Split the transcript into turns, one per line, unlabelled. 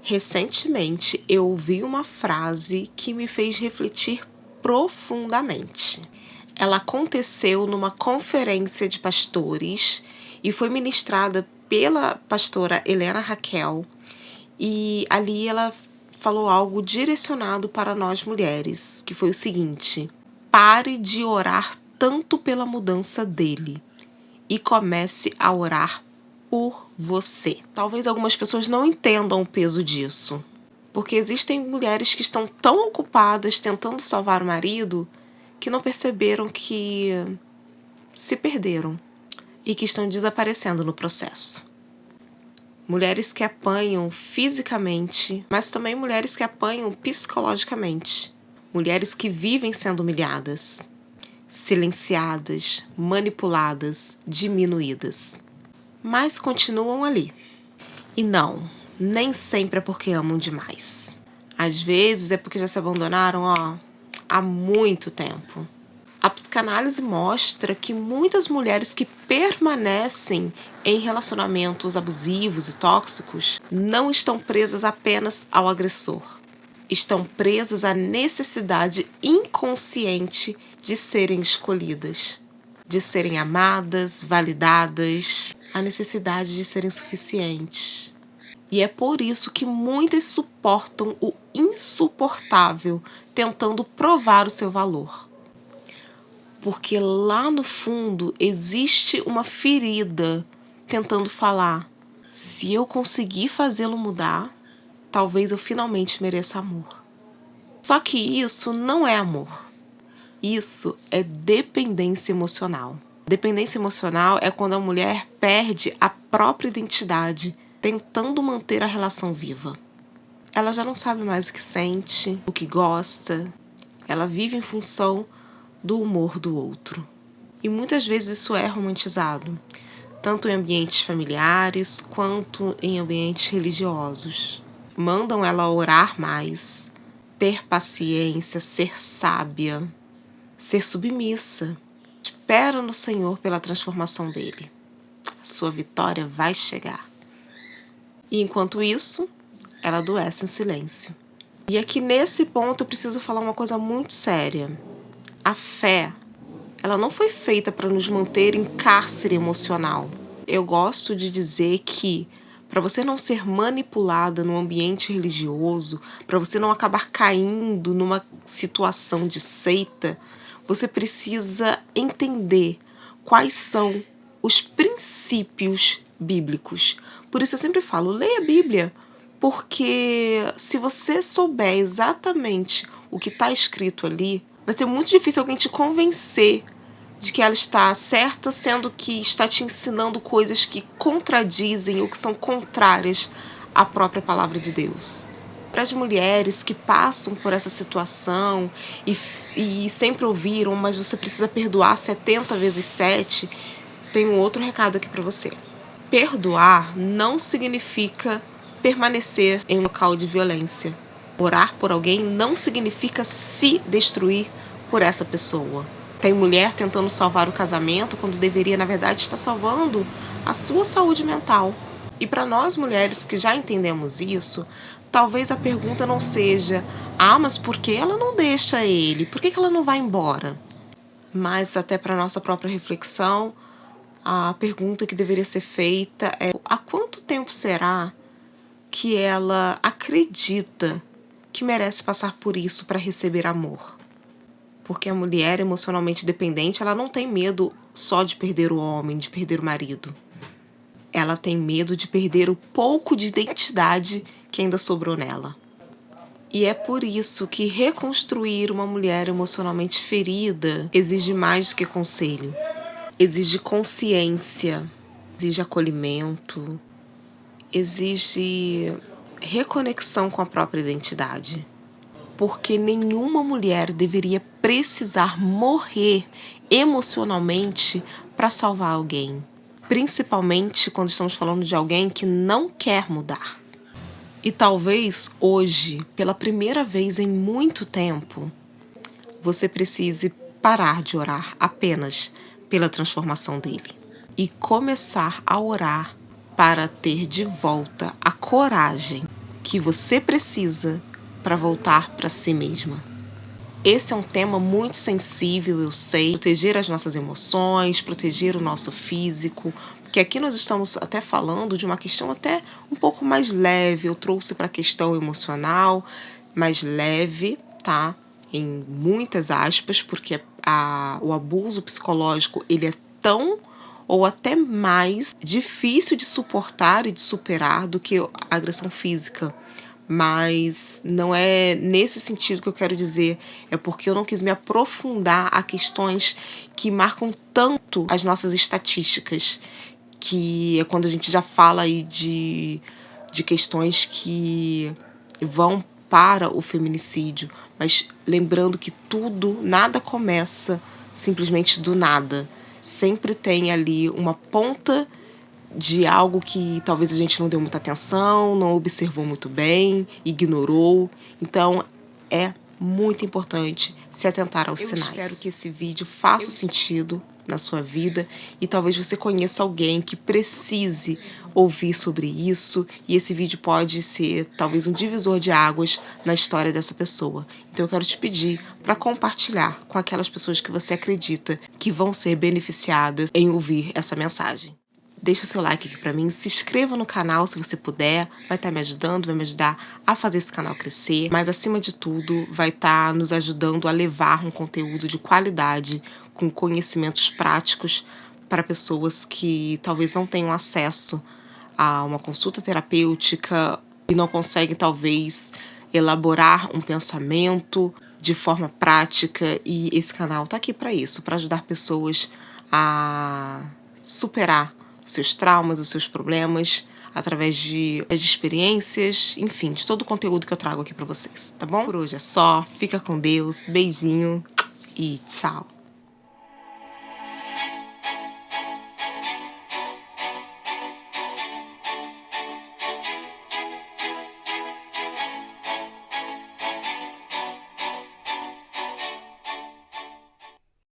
Recentemente, eu ouvi uma frase que me fez refletir profundamente. Ela aconteceu numa conferência de pastores e foi ministrada pela pastora Helena Raquel, e ali ela falou algo direcionado para nós mulheres, que foi o seguinte: pare de orar tanto pela mudança dele e comece a orar por você. Talvez algumas pessoas não entendam o peso disso, porque existem mulheres que estão tão ocupadas tentando salvar o marido que não perceberam que se perderam e que estão desaparecendo no processo. Mulheres que apanham fisicamente, mas também mulheres que apanham psicologicamente. Mulheres que vivem sendo humilhadas, silenciadas, manipuladas, diminuídas. Mas continuam ali. E não, nem sempre é porque amam demais. Às vezes é porque já se abandonaram, há muito tempo. A psicanálise mostra que muitas mulheres que permanecem em relacionamentos abusivos e tóxicos não estão presas apenas ao agressor. Estão presas à necessidade inconsciente de serem escolhidas, de serem amadas, validadas, a necessidade de serem suficientes. E é por isso que muitas suportam o insuportável, tentando provar o seu valor. Porque lá no fundo existe uma ferida tentando falar: se eu conseguir fazê-lo mudar, talvez eu finalmente mereça amor. Só que isso não é amor. Isso é dependência emocional. Dependência emocional é quando a mulher perde a própria identidade, tentando manter a relação viva. Ela já não sabe mais o que sente, o que gosta. Ela vive em função do humor do outro. E muitas vezes isso é romantizado, tanto em ambientes familiares quanto em ambientes religiosos. Mandam ela orar mais, ter paciência, ser sábia, ser submissa. Espera no Senhor pela transformação dele. A sua vitória vai chegar. E enquanto isso, ela adoece em silêncio. E aqui nesse ponto eu preciso falar uma coisa muito séria. A fé, ela não foi feita para nos manter em cárcere emocional. Eu gosto de dizer que para você não ser manipulada no ambiente religioso, para você não acabar caindo numa situação de seita, você precisa entender quais são os princípios bíblicos. Por isso eu sempre falo, leia a Bíblia, porque se você souber exatamente o que está escrito ali, vai ser muito difícil alguém te convencer de que ela está certa, sendo que está te ensinando coisas que contradizem ou que são contrárias à própria palavra de Deus. Para as mulheres que passam por essa situação e sempre ouviram, mas você precisa perdoar 70 vezes 7, tem um outro recado aqui para você. Perdoar não significa permanecer em um local de violência. Orar por alguém não significa se destruir por essa pessoa. Tem mulher tentando salvar o casamento quando deveria, na verdade, estar salvando a sua saúde mental. E para nós mulheres que já entendemos isso, talvez a pergunta não seja: mas por que ela não deixa ele? Por que ela não vai embora? Mas até para nossa própria reflexão, a pergunta que deveria ser feita é: há quanto tempo será que ela acredita que merece passar por isso para receber amor? Porque a mulher emocionalmente dependente, ela não tem medo só de perder o homem, de perder o marido. Ela tem medo de perder o pouco de identidade que ainda sobrou nela. E é por isso que reconstruir uma mulher emocionalmente ferida exige mais do que conselho. Exige consciência, exige acolhimento, exige reconexão com a própria identidade. Porque nenhuma mulher deveria precisar morrer emocionalmente para salvar alguém. Principalmente quando estamos falando de alguém que não quer mudar. E talvez hoje, pela primeira vez em muito tempo, você precise parar de orar apenas pela transformação dele e começar a orar para ter de volta a coragem que você precisa para voltar para si mesma. Esse é um tema muito sensível, eu sei. Proteger as nossas emoções, proteger o nosso físico, porque aqui nós estamos até falando de uma questão até um pouco mais leve. Eu trouxe para a questão emocional mais leve, tá? Em muitas aspas, porque o abuso psicológico, ele é tão ou até mais difícil de suportar e de superar do que a agressão física. Mas não é nesse sentido que eu quero dizer, é porque eu não quis me aprofundar a questões que marcam tanto as nossas estatísticas, que é quando a gente já fala aí de questões que vão para o feminicídio, mas lembrando que nada começa simplesmente do nada. Sempre tem ali uma ponta de algo que talvez a gente não deu muita atenção, não observou muito bem, ignorou. Então, é muito importante se atentar aos sinais. Eu espero que esse vídeo faça sentido na sua vida e talvez você conheça alguém que precise ouvir sobre isso, e esse vídeo pode ser talvez um divisor de águas na história dessa pessoa. Então eu quero te pedir para compartilhar com aquelas pessoas que você acredita que vão ser beneficiadas em ouvir essa mensagem. Deixa o seu like aqui pra mim, se inscreva no canal se você puder, vai estar me ajudando, vai me ajudar a fazer esse canal crescer, mas acima de tudo vai estar nos ajudando a levar um conteúdo de qualidade, com conhecimentos práticos para pessoas que talvez não tenham acesso a uma consulta terapêutica e não conseguem talvez elaborar um pensamento de forma prática, e esse canal tá aqui para isso, para ajudar pessoas a superar os seus traumas, os seus problemas, através de experiências, enfim, de todo o conteúdo que eu trago aqui para vocês, tá bom? Por hoje é só, fica com Deus, beijinho e tchau!